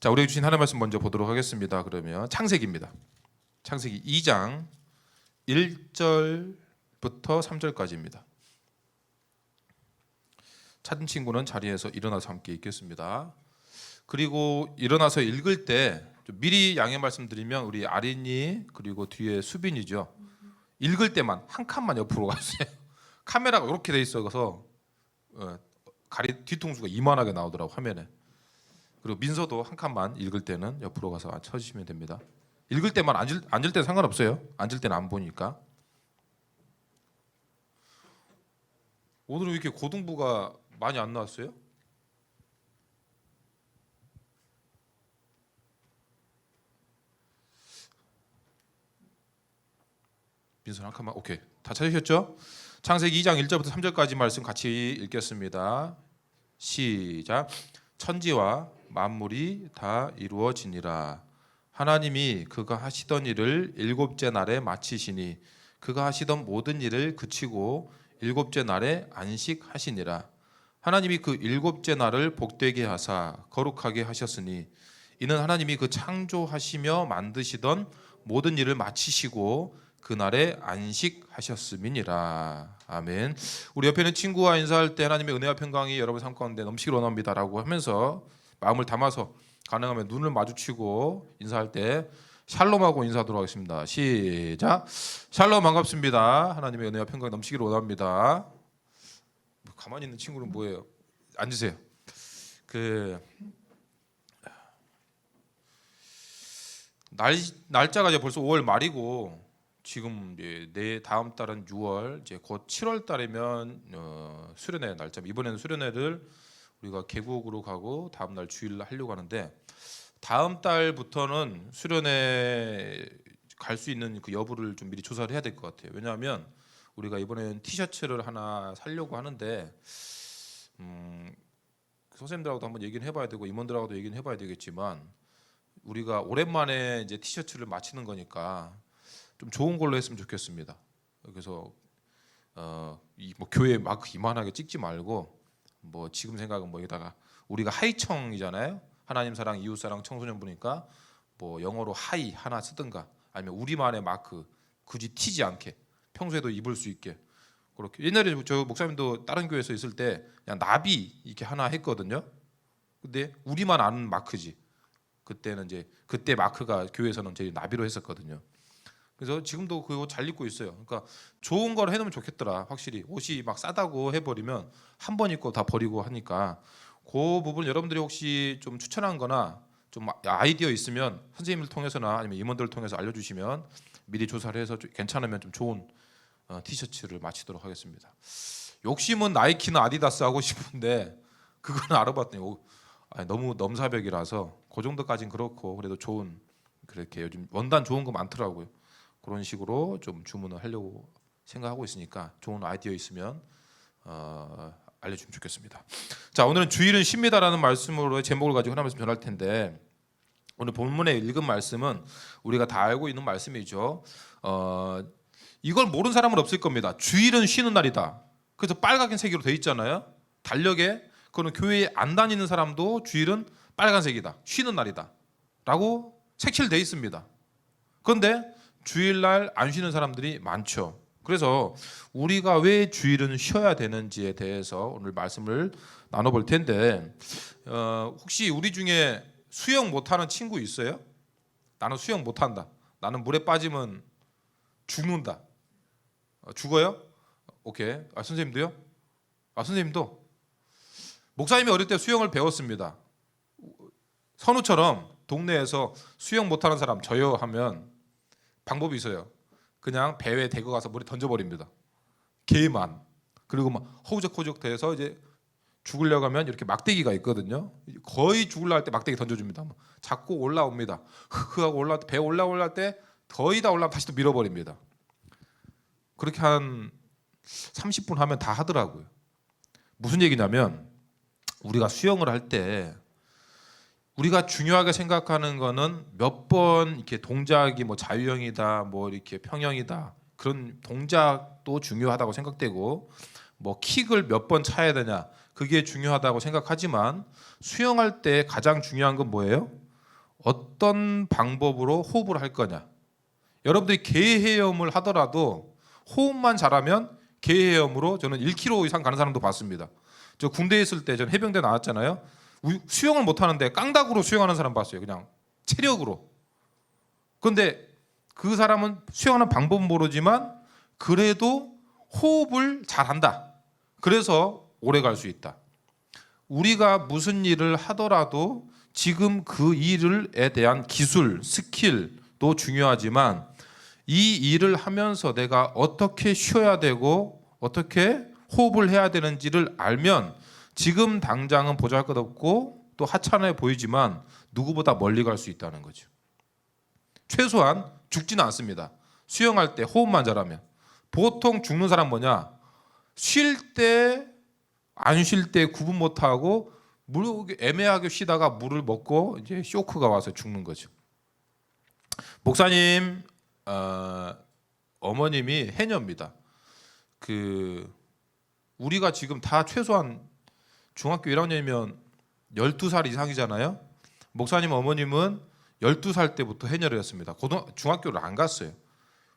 자, 우리에게 주신 하나님 말씀 먼저 보도록 하겠습니다. 그러면 창세기입니다. 창세기 2장 1절부터 3절까지입니다. 찾은 친구는 자리에서 일어나서 함께 읽겠습니다. 그리고 일어나서 읽을 때 미리 양해 말씀드리면 우리 아린이 그리고 뒤에 수빈이죠. 읽을 때만 한 칸만 옆으로 갔어요. 카메라가 이렇게 돼 있어서 뒤통수가 이만하게 나오더라고 화면에. 그리고 민서도 한 칸만 읽을 때는 옆으로 가서 쳐주시면 됩니다. 읽을 때만 앉을 때는 상관없어요. 앉을 때는 안 보니까. 오늘은 왜 이렇게 고등부가 많이 안 나왔어요? 민서 한 칸만. 오케이. 다 찾으셨죠? 창세기 2장 1절부터 3절까지 말씀 같이 읽겠습니다. 시작. 천지와 만물이 다 이루어지니라. 하나님이 그가 하시던 일을 일곱째 날에 마치시니 그가 하시던 모든 일을 그치고 일곱째 날에 안식하시니라. 하나님이 그 일곱째 날을 복되게 하사 거룩하게 하셨으니 이는 하나님이 그 창조하시며 만드시던 모든 일을 마치시고 그날에 안식하셨음이니라. 아멘. 우리 옆에 있는 친구와 인사할 때 하나님의 은혜와 평강이 여러분 삶 가운데 넘치기를 원합니다라고 하면서 마음을 담아서 가능하면 눈을 마주치고 인사할 때 샬롬하고 인사하도록 하겠습니다. 시작. 샬롬 반갑습니다. 하나님의 은혜와 평강이 넘치기를 원합니다. 가만히 있는 친구는 뭐예요? 앉으세요. 날짜가 이제 벌써 5월 말이고 지금 이제 다음 달은 6월, 이제 곧 7월 달이면 수련회 날짜. 이번에는 수련회를 우리가 계곡으로 가고 다음 날 주일 하려고 하는데 다음 달부터는 수련회 갈 수 있는 그 여부를 좀 미리 조사를 해야 될 것 같아요. 왜냐하면 우리가 이번에는 티셔츠를 하나 사려고 하는데 선생님들하고도 한번 얘기는 해봐야 되고 임원들하고도 얘기는 해봐야 되겠지만 우리가 오랜만에 이제 티셔츠를 맞추는 거니까 좀 좋은 걸로 했으면 좋겠습니다. 그래서 뭐 교회 마크 이만하게 찍지 말고 뭐 지금 생각은 뭐 여기다가 우리가 하이청이잖아요. 하나님 사랑, 이웃 사랑, 청소년부니까 뭐 영어로 하이 하나 쓰든가 아니면 우리만의 마크 굳이 튀지 않게 평소에도 입을 수 있게 그렇게. 옛날에 저 목사님도 다른 교회에서 있을 때 그냥 나비 이렇게 하나 했거든요. 근데 우리만 아는 마크지. 그때는 이제 그때 마크가 교회에서는 저희 나비로 했었거든요. 그래서 지금도 그거 잘 입고 있어요. 그러니까 좋은 걸 해놓으면 좋겠더라. 확실히 옷이 막 싸다고 해버리면 한 번 입고 다 버리고 하니까 그 부분 여러분들이 혹시 좀 추천한거나 좀 아이디어 있으면 선생님을 통해서나 아니면 임원들을 통해서 알려주시면 미리 조사를 해서 괜찮으면 좀 좋은 티셔츠를 마치도록 하겠습니다. 욕심은 나이키나 아디다스 하고 싶은데 그거는 알아봤더니 너무 넘사벽이라서 그 정도까지는 그렇고 그래도 좋은 그렇게 요즘 원단 좋은 거 많더라고요. 그런 식으로 좀 주문을 하려고 생각하고 있으니까 좋은 아이디어 있으면 알려주면 좋겠습니다. 자, 오늘은 주일은 쉽니다라는 말씀으로 제목을 가지고 하나 말씀 전할 텐데 오늘 본문에 읽은 말씀은 우리가 다 알고 있는 말씀이죠. 이걸 모르는 사람은 없을 겁니다. 주일은 쉬는 날이다. 그래서 빨간색으로 돼 있잖아요. 달력에. 그거는 교회에 안 다니는 사람도 주일은 빨간색이다. 쉬는 날이다. 라고 색칠돼 있습니다. 그런데 주일날 안 쉬는 사람들이 많죠. 그래서 우리가 왜 주일은 쉬어야 되는지에 대해서 오늘 말씀을 나눠볼 텐데 혹시 우리 중에 수영 못하는 친구 있어요? 나는 수영 못한다. 나는 물에 빠지면 죽는다. 죽어요? 오케이. 선생님도요? 선생님도? 목사님이 어릴 때 수영을 배웠습니다. 선우처럼 동네에서 수영 못하는 사람 저요 하면 방법이 있어요. 그냥 배에 대고 가서 물에 던져버립니다. 개만. 그리고 막 허우적허우적 돼서 이제 죽으려고 하면 이렇게 막대기가 있거든요. 거의 죽으려고 할 때 막대기 던져줍니다. 자꾸 올라옵니다. 흐흐하고 올라올 때 배 올라올 때 거의 다 올라오면 다시 또 밀어버립니다. 그렇게 한 30분 하면 다 하더라고요. 무슨 얘기냐면 우리가 수영을 할 때 우리가 중요하게 생각하는 거는 몇 번 이렇게 동작이 뭐 자유형이다, 뭐 이렇게 평형이다 그런 동작도 중요하다고 생각되고 뭐 킥을 몇 번 차야 되냐 그게 중요하다고 생각하지만 수영할 때 가장 중요한 건 뭐예요? 어떤 방법으로 호흡을 할 거냐. 여러분들이 개헤엄을 하더라도 호흡만 잘하면 개헤엄으로 저는 1km 이상 가는 사람도 봤습니다. 저 군대에 있을 때 전 해병대 나왔잖아요. 수영을 못 하는데 깡다구로 수영하는 사람 봤어요. 그냥 체력으로. 그런데 그 사람은 수영하는 방법은 모르지만 그래도 호흡을 잘한다. 그래서 오래 갈 수 있다. 우리가 무슨 일을 하더라도 지금 그 일에 대한 기술, 스킬도 중요하지만 이 일을 하면서 내가 어떻게 쉬어야 되고 어떻게 호흡을 해야 되는지를 알면 지금 당장은 보잘것없고 또 하찮아 보이지만 누구보다 멀리 갈 수 있다는 거죠. 최소한 죽지는 않습니다. 수영할 때 호흡만 잘하면. 보통 죽는 사람 뭐냐? 쉴 때 안 쉴 때 구분 못하고 애매하게 쉬다가 물을 먹고 이제 쇼크가 와서 죽는 거죠. 목사님 어머님이 해녀입니다. 우리가 지금 다 최소한 중학교 1학년이면 12살 이상이잖아요. 목사님 어머님은 12살 때부터 해녀를 했습니다. 중학교를 안 갔어요.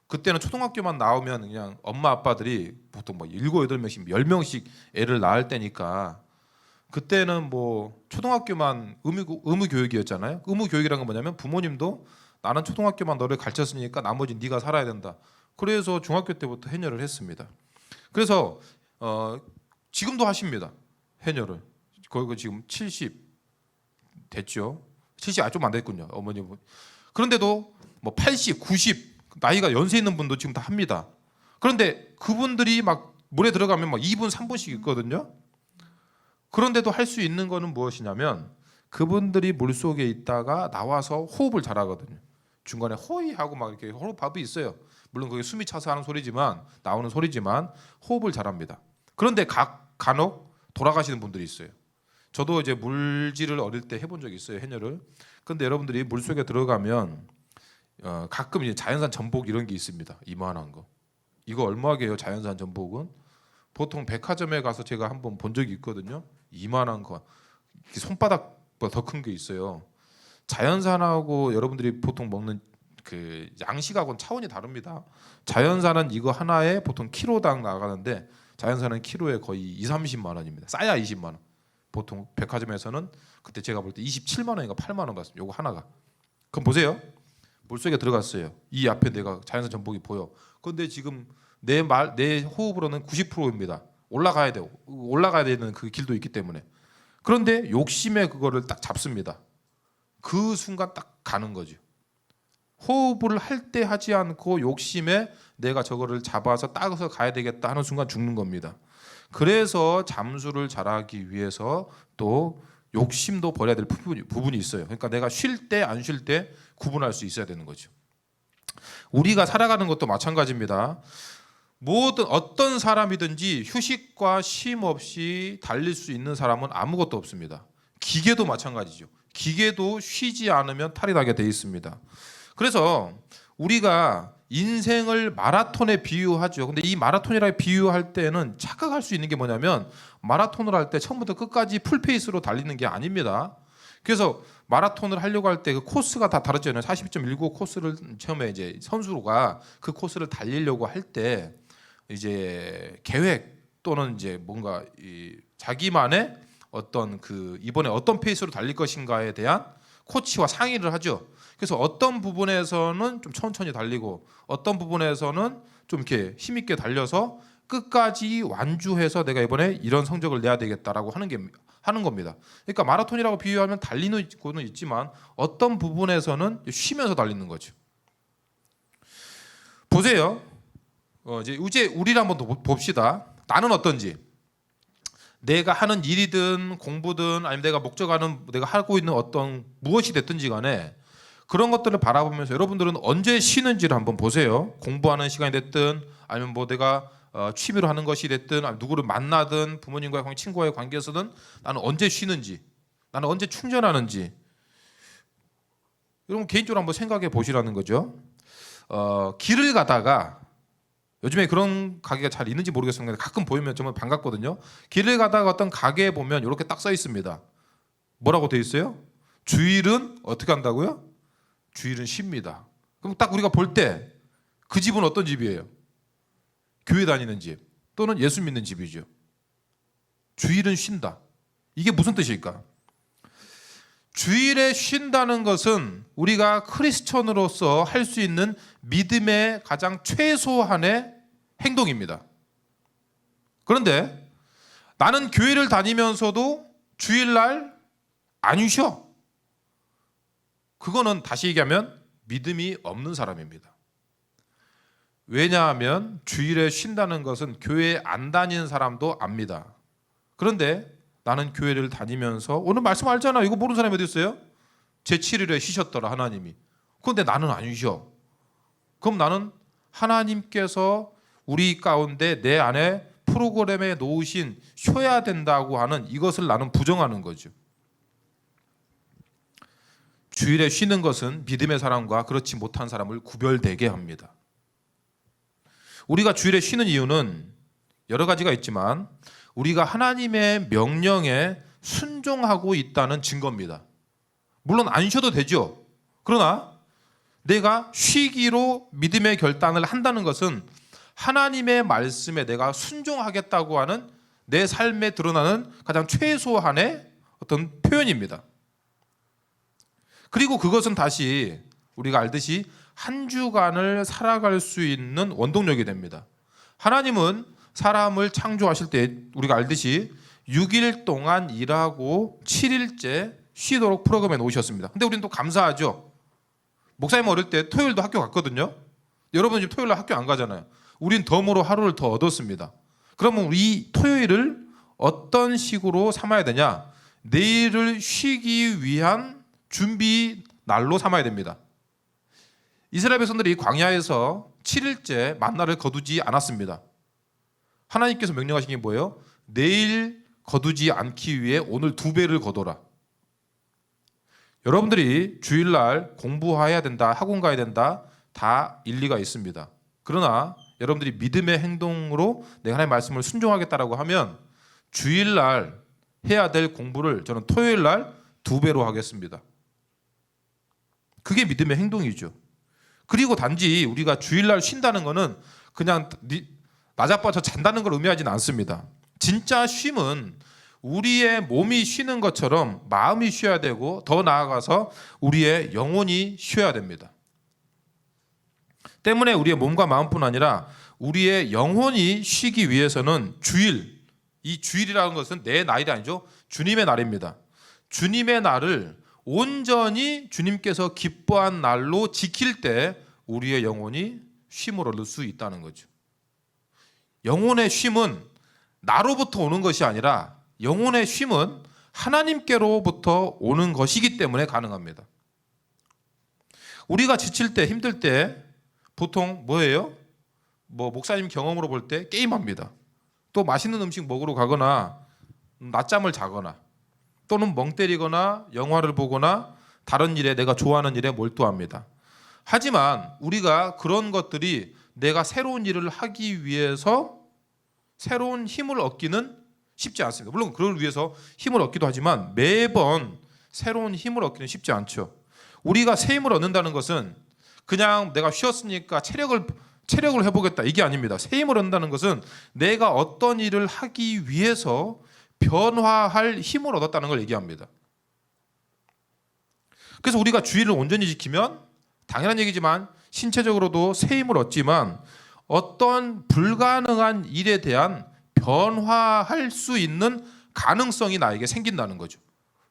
그때는 초등학교만 나오면 그냥 엄마 아빠들이 보통 뭐 7, 8명씩 10명씩 애를 낳을 때니까 그때는 뭐 초등학교만 의무 교육이었잖아요. 의무 교육이라는 건 뭐냐면 부모님도 나는 초등학교만 너를 가르쳤으니까 나머지 네가 살아야 된다. 그래서 중학교 때부터 해녀를 했습니다. 그래서 지금도 하십니다. 해녀를. 거기 지금 70 됐죠. 70 좀 안 됐군요. 어머님은. 그런데도 뭐 80, 90 나이가 연세 있는 분도 지금 다 합니다. 그런데 그분들이 막 물에 들어가면 막 2분, 3분씩 있거든요. 그런데도 할 수 있는 거는 무엇이냐면 그분들이 물속에 있다가 나와서 호흡을 잘하거든요. 중간에 호이하고 막 이렇게 호흡법이 있어요. 물론 그게 숨이 차서 하는 소리지만 나오는 소리지만 호흡을 잘합니다. 그런데 간혹 돌아가시는 분들이 있어요. 저도 이제 물질을 어릴 때 해본 적이 있어요, 해녀를. 그런데 여러분들이 물속에 들어가면 가끔 이제 자연산 전복 이런 게 있습니다. 이만한 거. 이거 얼마게요? 자연산 전복은 보통 백화점에 가서 제가 한번 본 적이 있거든요. 이만한 거, 손바닥보다 더 큰 게 있어요. 자연산하고 여러분들이 보통 먹는 그 양식하고는 차원이 다릅니다. 자연산은 이거 하나에 보통 키로당 나가는데 자연산은 키로에 거의 2, 30만 원입니다. 싸야 20만 원. 보통 백화점에서는 그때 제가 볼 때 27만 원인가 8만 원 같습니다. 요거 하나가. 그럼 보세요. 물속에 들어갔어요. 이 앞에 내가 자연산 전복이 보여. 그런데 지금 내 호흡으로는 90%입니다. 올라가야 돼요. 올라가야 되는 그 길도 있기 때문에. 그런데 욕심에 그거를 딱 잡습니다. 그 순간 딱 가는 거죠. 호흡을 할 때 하지 않고 욕심에 내가 저거를 잡아서 따서 가야 되겠다 하는 순간 죽는 겁니다. 그래서 잠수를 잘하기 위해서 또 욕심도 버려야 될 부분이 있어요. 그러니까 내가 쉴 때 안 쉴 때 구분할 수 있어야 되는 거죠. 우리가 살아가는 것도 마찬가지입니다. 모든 어떤 사람이든지 휴식과 쉼 없이 달릴 수 있는 사람은 아무것도 없습니다. 기계도 마찬가지죠. 기계도 쉬지 않으면 탈이 나게 돼 있습니다. 그래서 우리가 인생을 마라톤에 비유하죠. 근데 이 마라톤이라 비유할 때는 착각할 수 있는 게 뭐냐면 마라톤을 할 때 처음부터 끝까지 풀페이스로 달리는 게 아닙니다. 그래서 마라톤을 하려고 할 때 그 코스가 다 다르잖아요. 42.195 코스를 처음에 이제 선수가 그 코스를 달리려고 할 때 이제 계획 또는 이제 뭔가 자기만의 어떤 그 이번에 어떤 페이스로 달릴 것인가에 대한 코치와 상의를 하죠. 그래서 어떤 부분에서는 좀 천천히 달리고 어떤 부분에서는 좀 이렇게 힘있게 달려서 끝까지 완주해서 내가 이번에 이런 성적을 내야 되겠다라고 하는 겁니다. 그러니까 마라톤이라고 비유하면 달리는 거는 있지만 어떤 부분에서는 쉬면서 달리는 거죠. 보세요. 이제 우리를 한번 봅시다. 나는 어떤지. 내가 하는 일이든 공부든 아니면 내가 하고 있는 어떤 무엇이 됐든지 간에 그런 것들을 바라보면서 여러분들은 언제 쉬는지를 한번 보세요. 공부하는 시간이 됐든 아니면 뭐 내가 취미로 하는 것이 됐든 아니면 누구를 만나든 부모님과의 관계, 친구와의 관계에서든 나는 언제 쉬는지, 나는 언제 충전하는지 여러분 개인적으로 한번 생각해 보시라는 거죠. 길을 가다가 요즘에 그런 가게가 잘 있는지 모르겠습니다. 가끔 보이면 정말 반갑거든요. 길을 가다가 어떤 가게에 보면 이렇게 딱 써 있습니다. 뭐라고 돼 있어요? 주일은 어떻게 한다고요? 주일은 쉽니다. 그럼 딱 우리가 볼 때 그 집은 어떤 집이에요? 교회 다니는 집 또는 예수 믿는 집이죠. 주일은 쉰다. 이게 무슨 뜻일까? 주일에 쉰다는 것은 우리가 크리스천으로서 할 수 있는 믿음의 가장 최소한의 행동입니다. 그런데 나는 교회를 다니면서도 주일날 안 쉬어. 그거는 다시 얘기하면 믿음이 없는 사람입니다. 왜냐하면 주일에 쉰다는 것은 교회에 안 다니는 사람도 압니다. 그런데 나는 교회를 다니면서 오늘 말씀 알잖아. 이거 모르는 사람이 어디 있어요? 제7일에 쉬셨더라 하나님이. 그런데 나는 안 쉬어. 그럼 나는 하나님께서 우리 가운데 내 안에 프로그램에 놓으신 쉬어야 된다고 하는 이것을 나는 부정하는 거죠. 주일에 쉬는 것은 믿음의 사람과 그렇지 못한 사람을 구별되게 합니다. 우리가 주일에 쉬는 이유는 여러 가지가 있지만 우리가 하나님의 명령에 순종하고 있다는 증거입니다. 물론 안 쉬어도 되죠. 그러나 내가 쉬기로 믿음의 결단을 한다는 것은 하나님의 말씀에 내가 순종하겠다고 하는 내 삶에 드러나는 가장 최소한의 어떤 표현입니다. 그리고 그것은 다시 우리가 알듯이 한 주간을 살아갈 수 있는 원동력이 됩니다. 하나님은 사람을 창조하실 때 우리가 알듯이 6일 동안 일하고 7일째 쉬도록 프로그램에 놓으셨습니다. 근데 우리는 또 감사하죠. 목사님 어릴 때 토요일도 학교 갔거든요. 여러분 지금 토요일날 학교 안 가잖아요. 우린 덤으로 하루를 더 얻었습니다. 그러면 우리 토요일을 어떤 식으로 삼아야 되냐? 내일을 쉬기 위한 준비 날로 삼아야 됩니다. 이스라엘 백성들이 광야에서 7일째 만나를 거두지 않았습니다. 하나님께서 명령하신 게 뭐예요? 내일 거두지 않기 위해 오늘 2배를 거둬라. 여러분들이 주일날 공부해야 된다, 학원 가야 된다, 다 일리가 있습니다. 그러나 여러분들이 믿음의 행동으로 내가 하나님의 말씀을 순종하겠다라고 하면 주일날 해야 될 공부를 저는 토요일날 2배로 하겠습니다. 그게 믿음의 행동이죠. 그리고 단지 우리가 주일날 쉰다는 것은 그냥 나자빠져 잔다는 걸 의미하지는 않습니다. 진짜 쉼은 우리의 몸이 쉬는 것처럼 마음이 쉬어야 되고 더 나아가서 우리의 영혼이 쉬어야 됩니다. 때문에 우리의 몸과 마음뿐 아니라 우리의 영혼이 쉬기 위해서는 주일, 이 주일이라는 것은 내 날이 아니죠. 주님의 날입니다. 주님의 날을 온전히 주님께서 기뻐한 날로 지킬 때 우리의 영혼이 쉼을 얻을 수 있다는 거죠. 영혼의 쉼은 나로부터 오는 것이 아니라 영혼의 쉼은 하나님께로부터 오는 것이기 때문에 가능합니다. 우리가 지칠 때 힘들 때 보통 뭐예요? 목사님 경험으로 볼 때 게임합니다. 또 맛있는 음식 먹으러 가거나 낮잠을 자거나 또는 멍 때리거나 영화를 보거나 다른 일에 내가 좋아하는 일에 몰두합니다. 하지만 우리가 그런 것들이 내가 새로운 일을 하기 위해서 새로운 힘을 얻기는 쉽지 않습니다. 물론 그걸 위해서 힘을 얻기도 하지만 매번 새로운 힘을 얻기는 쉽지 않죠. 우리가 새 힘을 얻는다는 것은 그냥 내가 쉬었으니까 체력을 해보겠다 이게 아닙니다. 새 힘을 얻는다는 것은 내가 어떤 일을 하기 위해서 변화할 힘을 얻었다는 걸 얘기합니다. 그래서 우리가 주의를 온전히 지키면 당연한 얘기지만 신체적으로도 새 힘을 얻지만 어떤 불가능한 일에 대한 변화할 수 있는 가능성이 나에게 생긴다는 거죠.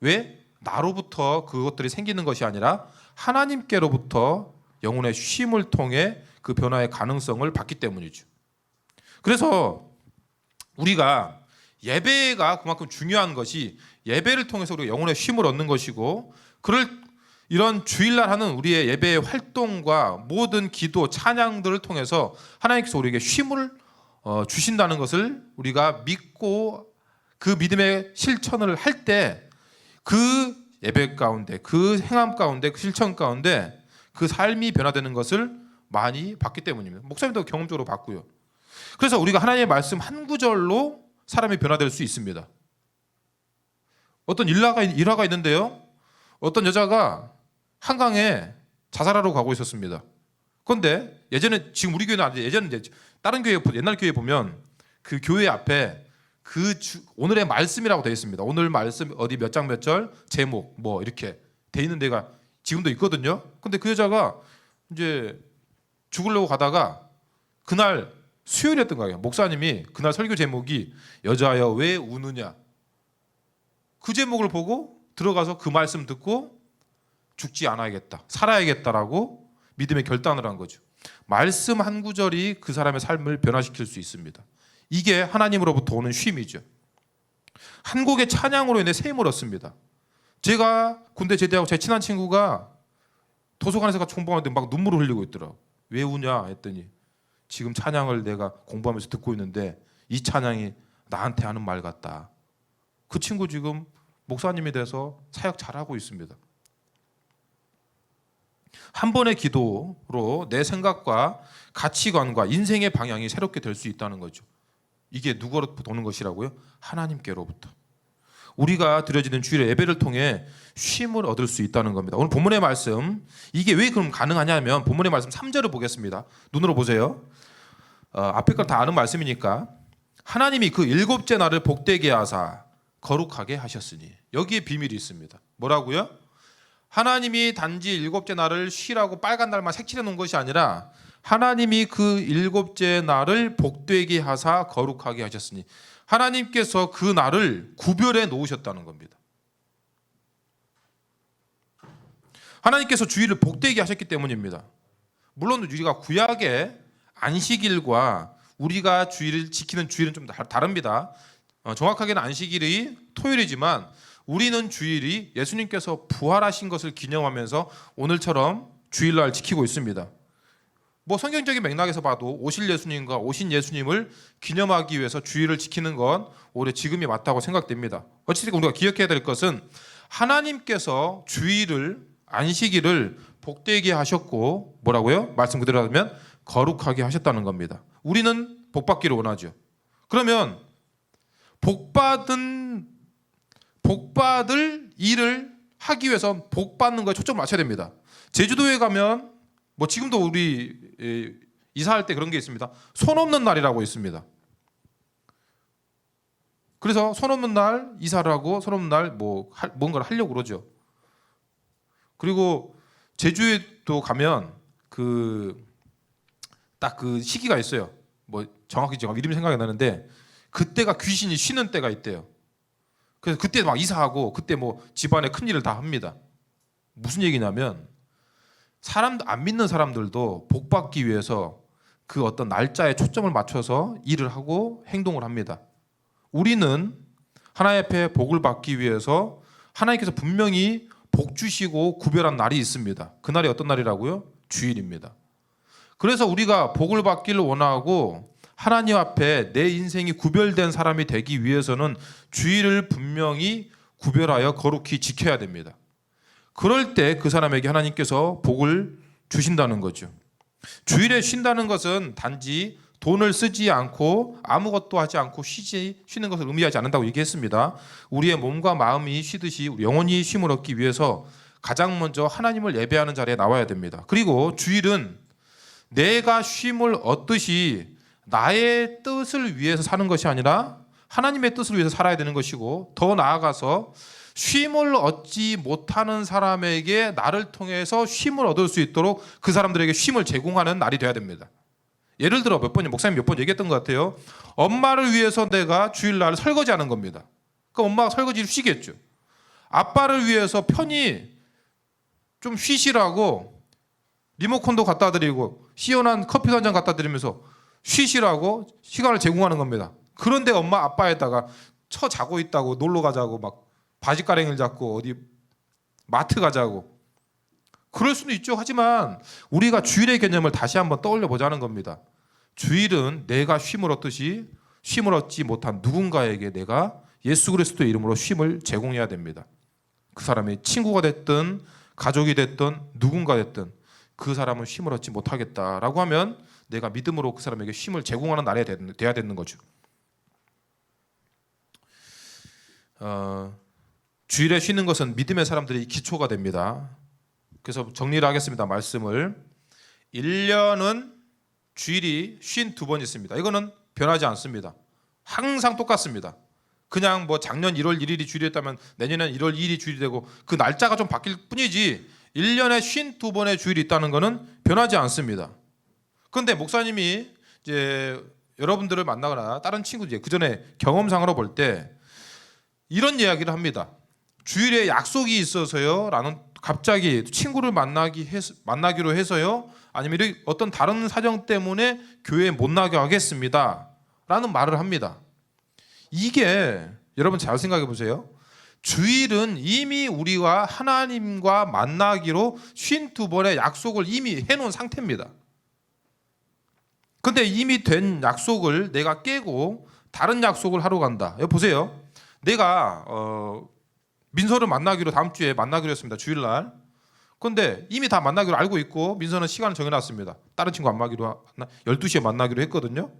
왜? 나로부터 그것들이 생기는 것이 아니라 하나님께로부터 영혼의 쉼을 통해 그 변화의 가능성을 받기 때문이죠. 그래서 우리가 예배가 그만큼 중요한 것이 예배를 통해서 우리가 영혼의 쉼을 얻는 것이고 이런 주일날 하는 우리의 예배의 활동과 모든 기도, 찬양들을 통해서 하나님께서 우리에게 쉼을 주신다는 것을 우리가 믿고 그 믿음의 실천을 할 때 그 예배 가운데, 그 행함 가운데, 그 실천 가운데 그 삶이 변화되는 것을 많이 봤기 때문입니다. 목사님도 경험적으로 봤고요. 그래서 우리가 하나님의 말씀 한 구절로 사람이 변화될 수 있습니다. 어떤 일화가 있는데요. 어떤 여자가 한강에 자살하러 가고 있었습니다. 그런데 예전에, 지금 우리 교회는 아닌데 예전에 다른 교회, 옛날 교회 보면 그 교회 앞에 오늘의 말씀이라고 되어 있습니다. 오늘 말씀 어디 몇 장 몇 절 제목 뭐 이렇게 돼 있는 데가 지금도 있거든요. 근데 그 여자가 이제 죽으려고 가다가 그날 수요일이었던 거예요. 목사님이 그날 설교 제목이 여자여 왜 우느냐, 그 제목을 보고 들어가서 그 말씀 듣고 죽지 않아야겠다, 살아야겠다라고 믿음의 결단을 한 거죠. 말씀 한 구절이 그 사람의 삶을 변화시킬 수 있습니다. 이게 하나님으로부터 오는 쉼이죠. 한 곡의 찬양으로 인해 새 힘을 얻습니다. 제가 군대 제대하고 제 친한 친구가 도서관에서 같이 공부하는데 막 눈물을 흘리고 있더라고. 왜 우냐 했더니 지금 찬양을 내가 공부하면서 듣고 있는데 이 찬양이 나한테 하는 말 같다. 그 친구 지금 목사님이 돼서 사역 잘하고 있습니다. 한 번의 기도로 내 생각과 가치관과 인생의 방향이 새롭게 될 수 있다는 거죠. 이게 누구로부터 오는 것이라고요? 하나님께로부터. 우리가 드려지는 주일의 예배를 통해 쉼을 얻을 수 있다는 겁니다. 오늘 본문의 말씀, 이게 왜 그럼 가능하냐면 본문의 말씀 3절을 보겠습니다. 눈으로 보세요. 앞에 걸 다 아는 말씀이니까. 하나님이 그 일곱째 날을 복되게 하사 거룩하게 하셨으니. 여기에 비밀이 있습니다. 뭐라고요? 하나님이 단지 일곱째 날을 쉬라고 빨간 날만 색칠해 놓은 것이 아니라 하나님이 그 일곱째 날을 복되게 하사 거룩하게 하셨으니, 하나님께서 그 날을 구별해 놓으셨다는 겁니다. 하나님께서 주일을 복되게 하셨기 때문입니다. 물론 우리가 구약의 안식일과 우리가 주일을 지키는 주일은 좀 다릅니다. 정확하게는 안식일이 토요일이지만 우리는 주일이 예수님께서 부활하신 것을 기념하면서 오늘처럼 주일날 지키고 있습니다. 뭐 성경적인 맥락에서 봐도 오실 예수님과 오신 예수님을 기념하기 위해서 주일을 지키는 건 오히려 지금이 맞다고 생각됩니다. 어쨌든 우리가 기억해야 될 것은 하나님께서 주일을, 안식일을 복되게 하셨고, 뭐라고요? 말씀 그대로 하면 거룩하게 하셨다는 겁니다. 우리는 복받기를 원하죠. 그러면 복받을 일을 하기 위해서 복받는 거에 초점을 맞춰야 됩니다. 제주도에 가면 뭐 지금도 우리 이사할 때 그런 게 있습니다. 손 없는 날이라고 있습니다. 그래서 손 없는 날 이사를 하고 손 없는 날 뭔가를 하려고 그러죠. 그리고 제주에도 가면 딱 그 시기가 있어요. 뭐 정확히 제가 이름이 생각이 나는데 그때가 귀신이 쉬는 때가 있대요. 그래서 그때 막 이사하고 그때 뭐 집안의 큰 일을 다 합니다. 무슨 얘기냐면 안 믿는 사람들도 복 받기 위해서 그 어떤 날짜에 초점을 맞춰서 일을 하고 행동을 합니다. 우리는 하나님 앞에 복을 받기 위해서 하나님께서 분명히 복 주시고 구별한 날이 있습니다. 그 날이 어떤 날이라고요? 주일입니다. 그래서 우리가 복을 받기를 원하고 하나님 앞에 내 인생이 구별된 사람이 되기 위해서는 주일을 분명히 구별하여 거룩히 지켜야 됩니다. 그럴 때 그 사람에게 하나님께서 복을 주신다는 거죠. 주일에 쉰다는 것은 단지 돈을 쓰지 않고 아무것도 하지 않고 쉬는 것을 의미하지 않는다고 얘기했습니다. 우리의 몸과 마음이 쉬듯이 우리 영혼이 쉼을 얻기 위해서 가장 먼저 하나님을 예배하는 자리에 나와야 됩니다. 그리고 주일은 내가 쉼을 얻듯이 나의 뜻을 위해서 사는 것이 아니라 하나님의 뜻을 위해서 살아야 되는 것이고, 더 나아가서 쉼을 얻지 못하는 사람에게 나를 통해서 쉼을 얻을 수 있도록 그 사람들에게 쉼을 제공하는 날이 돼야 됩니다. 예를 들어 목사님 몇 번 얘기했던 것 같아요. 엄마를 위해서 내가 주일날 설거지하는 겁니다. 그럼 엄마가 설거지를 쉬겠죠. 아빠를 위해서 편히 좀 쉬시라고 리모컨도 갖다 드리고 시원한 커피도 한 잔 갖다 드리면서 쉬시라고 시간을 제공하는 겁니다. 그런데 엄마 아빠에다가 자고 있다고 놀러 가자고 막 바지가랭이를 잡고 어디 마트 가자고 그럴 수는 있죠. 하지만 우리가 주일의 개념을 다시 한번 떠올려 보자는 겁니다. 주일은 내가 쉼을 얻듯이 쉼을 얻지 못한 누군가에게 내가 예수 그리스도의 이름으로 쉼을 제공해야 됩니다. 그 사람이 친구가 됐든 가족이 됐든 누군가 됐든 그 사람은 쉼을 얻지 못하겠다라고 하면 내가 믿음으로 그 사람에게 쉼을 제공하는 날이 돼야 되는 거죠. 주일에 쉬는 것은 믿음의 사람들이 기초가 됩니다. 그래서 정리를 하겠습니다. 말씀을 1년은 주일이 52번 있습니다. 이거는 변하지 않습니다. 항상 똑같습니다. 그냥 뭐 작년 1월 1일이 주일이었다면 내년엔 1월 2일이 주일이 되고 그 날짜가 좀 바뀔 뿐이지 1년에 52번의 주일이 있다는 것은 변하지 않습니다. 그런데 목사님이 이제 여러분들을 만나거나 다른 친구들 그 전에 경험상으로 볼 때 이런 이야기를 합니다. 주일에 약속이 있어서요 라는 갑자기 친구를 만나기로 해서요 아니면 어떤 다른 사정 때문에 교회에 못 나게 하겠습니다 라는 말을 합니다. 이게 여러분 잘 생각해 보세요. 주일은 이미 우리가 하나님과 만나기로 52번의 약속을 이미 해놓은 상태입니다. 근데 이미 된 약속을 내가 깨고 다른 약속을 하러 간다. 여기 보세요. 내가 민서를 만나기로 다음 주에 만나기로 했습니다. 주일날. 근데 이미 다 만나기로 알고 있고 민서는 시간을 정해놨습니다. 다른 친구 안 만나기로 12시에 만나기로 했거든요.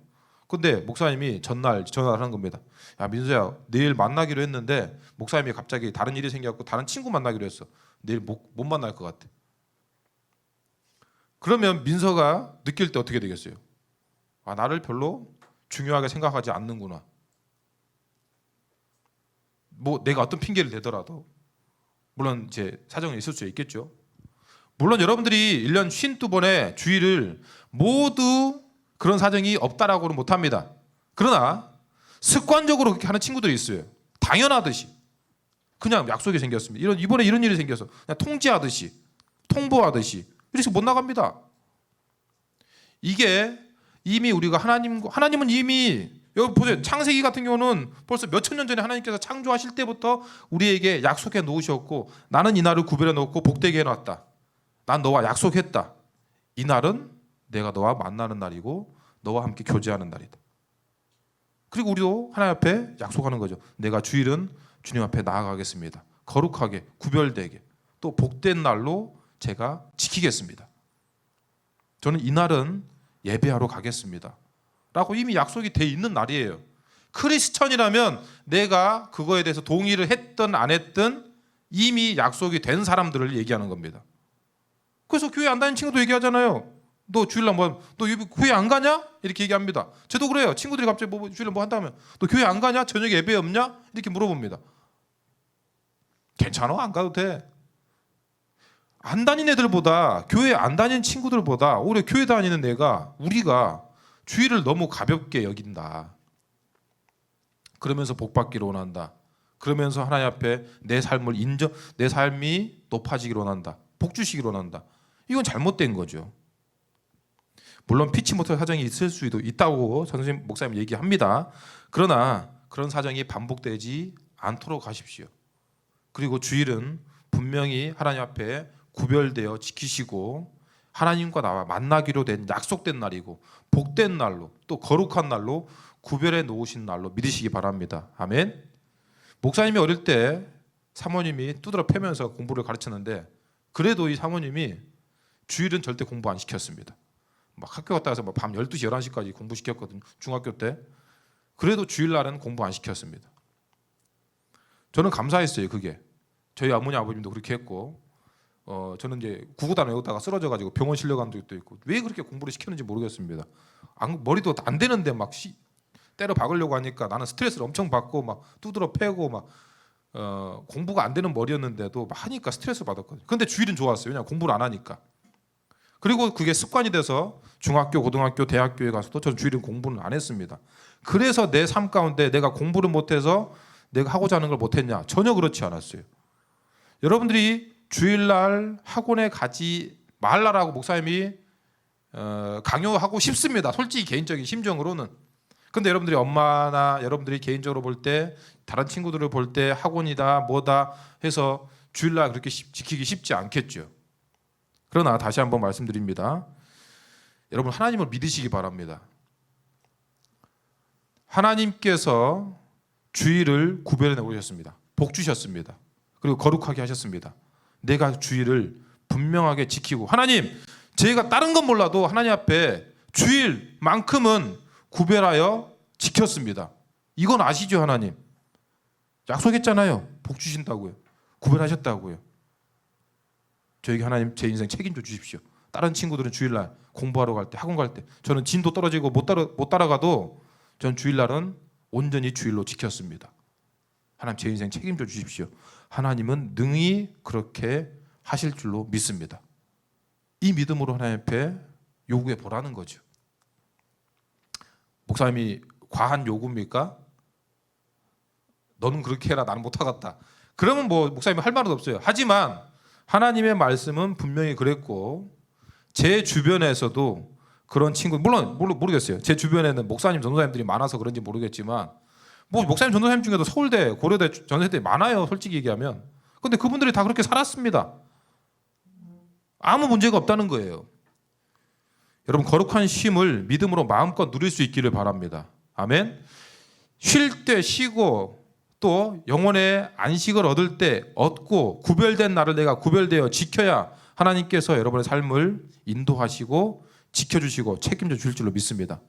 근데 목사님이 전날 전화를 하는 겁니다. 야 민서야 내일 만나기로 했는데 목사님이 갑자기 다른 일이 생겨갖고 다른 친구 만나기로 했어. 내일 못 만날 것 같아. 그러면 민서가 느낄 때 어떻게 되겠어요? 아 나를 별로 중요하게 생각하지 않는구나. 뭐 내가 어떤 핑계를 대더라도 물론 제 사정이 있을 수 있겠죠. 물론 여러분들이 1년 52번의 주일을 모두 그런 사정이 없다라고는 못합니다. 그러나 습관적으로 그렇게 하는 친구들이 있어요. 당연하듯이 그냥 약속이 생겼습니다. 이번에 이런 일이 생겨서 그냥 통지하듯이 통보하듯이 이렇게 못 나갑니다. 이게 이미 우리가 하나님은 이미 여기 보세요. 창세기 같은 경우는 벌써 몇천 년 전에 하나님께서 창조하실 때부터 우리에게 약속해 놓으셨고 나는 이 날을 구별해 놓고 복되게 해놨다. 난 너와 약속했다. 이 날은 내가 너와 만나는 날이고 너와 함께 교제하는 날이다. 그리고 우리도 하나님 앞에 약속하는 거죠. 내가 주일은 주님 앞에 나아가겠습니다. 거룩하게 구별되게 또 복된 날로 제가 지키겠습니다. 저는 이 날은 예배하러 가겠습니다. 라고 이미 약속이 돼 있는 날이에요. 크리스천이라면 내가 그거에 대해서 동의를 했든 안 했든 이미 약속이 된 사람들을 얘기하는 겁니다. 그래서 교회 안 다니는 친구도 얘기하잖아요. 너 주일날 너 교회 안 가냐? 이렇게 얘기합니다. 저도 그래요. 친구들이 갑자기 주일날 뭐 한다면 너 교회 안 가냐? 저녁에 예배 없냐? 이렇게 물어봅니다. 괜찮아? 안 가도 돼. 안 다니는 애들보다 교회 안 다니는 친구들보다 오히려 교회 다니는 우리가 주일을 너무 가볍게 여긴다. 그러면서 복 받기를 원한다. 그러면서 하나님 앞에 내 삶이 높아지기를 원한다. 복 주시기를 원한다. 이건 잘못된 거죠. 물론 피치 못할 사정이 있을 수도 있다고 선생님 목사님 얘기합니다. 그러나 그런 사정이 반복되지 않도록 하십시오. 그리고 주일은 분명히 하나님 앞에 구별되어 지키시고 하나님과 나와 만나기로 된 약속된 날이고 복된 날로 또 거룩한 날로 구별해 놓으신 날로 믿으시기 바랍니다. 아멘. 목사님이 어릴 때 사모님이 두드러 패면서 공부를 가르쳤는데 그래도 이 사모님이 주일은 절대 공부 안 시켰습니다. 막 학교 갔다 와서 밤 12시, 11시까지 공부시켰거든요. 중학교 때. 그래도 주일날은 공부 안 시켰습니다. 저는 감사했어요. 그게. 저희 어머니 아버님도 그렇게 했고 저는 이제 구구단 외우다가 쓰러져가지고 병원 실려간 적도 있고 왜 그렇게 공부를 시켰는지 모르겠습니다. 머리도 안 되는데 막 때려 박으려고 하니까 나는 스트레스를 엄청 받고 막 두드러 패고 막 공부가 안 되는 머리였는데도 막 하니까 스트레스 받았거든요. 근데 주일은 좋았어요. 왜냐하면 공부를 안 하니까. 그리고 그게 습관이 돼서 중학교, 고등학교, 대학교에 가서도 저는 주일은 공부는 안 했습니다. 그래서 내 삶 가운데 내가 공부를 못해서 내가 하고자 하는 걸 못했냐? 전혀 그렇지 않았어요. 여러분들이 주일날 학원에 가지 말라라고 목사님이 강요하고 싶습니다. 솔직히 개인적인 심정으로는. 근데 여러분들이 엄마나 여러분들이 개인적으로 볼 때 다른 친구들을 볼 때 학원이다 뭐다 해서 주일날 그렇게 지키기 쉽지 않겠죠. 그러나 다시 한번 말씀드립니다. 여러분 하나님을 믿으시기 바랍니다. 하나님께서 주일을 구별해 놓으셨습니다. 복 주셨습니다. 그리고 거룩하게 하셨습니다. 내가 주일을 분명하게 지키고 하나님 제가 다른 건 몰라도 하나님 앞에 주일만큼은 구별하여 지켰습니다. 이건 아시죠, 하나님? 약속했잖아요. 복 주신다고요. 구별하셨다고요. 저에게 하나님 제 인생 책임져 주십시오. 다른 친구들은 주일날 공부하러 갈 때, 학원 갈 때 저는 진도 떨어지고 못 따라가도 전 주일날은 온전히 주일로 지켰습니다. 하나님 제 인생 책임져 주십시오. 하나님은 능히 그렇게 하실 줄로 믿습니다. 이 믿음으로 하나님 앞에 요구해 보라는 거죠. 목사님이 과한 요구입니까? 너는 그렇게 해라, 나는 못하겠다. 그러면 뭐 목사님이 할 말은 없어요. 하지만 하나님의 말씀은 분명히 그랬고 제 주변에서도 그런 친구, 물론 모르겠어요. 제 주변에는 목사님, 전도사님들이 많아서 그런지 모르겠지만 뭐 목사님, 전도사님 중에도 서울대, 고려대 전도사님들이 많아요. 솔직히 얘기하면. 근데 그분들이 다 그렇게 살았습니다. 아무 문제가 없다는 거예요. 여러분, 거룩한 쉼을 믿음으로 마음껏 누릴 수 있기를 바랍니다. 아멘. 쉴 때 쉬고 또 영혼의 안식을 얻을 때 얻고 구별된 날을 내가 구별되어 지켜야 하나님께서 여러분의 삶을 인도하시고 지켜주시고 책임져 주실 줄로 믿습니다.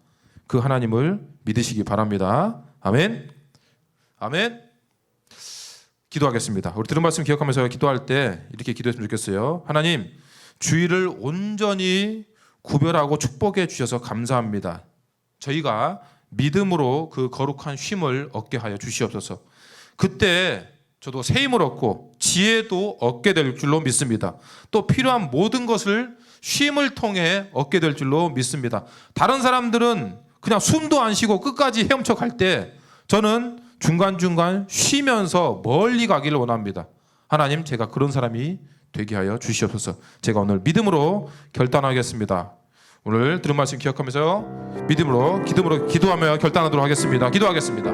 그 하나님을 믿으시기 바랍니다. 아멘. 아멘. 기도하겠습니다. 우리 들은 말씀 기억하면서 기도할 때 이렇게 기도했으면 좋겠어요. 하나님, 주일을 온전히 구별하고 축복해 주셔서 감사합니다. 저희가 믿음으로 그 거룩한 쉼을 얻게 하여 주시옵소서. 그때 저도 새 힘을 얻고 지혜도 얻게 될 줄로 믿습니다. 또 필요한 모든 것을 쉼을 통해 얻게 될 줄로 믿습니다. 다른 사람들은 그냥 숨도 안 쉬고 끝까지 헤엄쳐 갈 때 저는 중간중간 쉬면서 멀리 가기를 원합니다. 하나님, 제가 그런 사람이 되게 하여 주시옵소서. 제가 오늘 믿음으로 결단하겠습니다. 오늘 들은 말씀 기억하면서 믿음으로 기도하며 결단하도록 하겠습니다. 기도하겠습니다.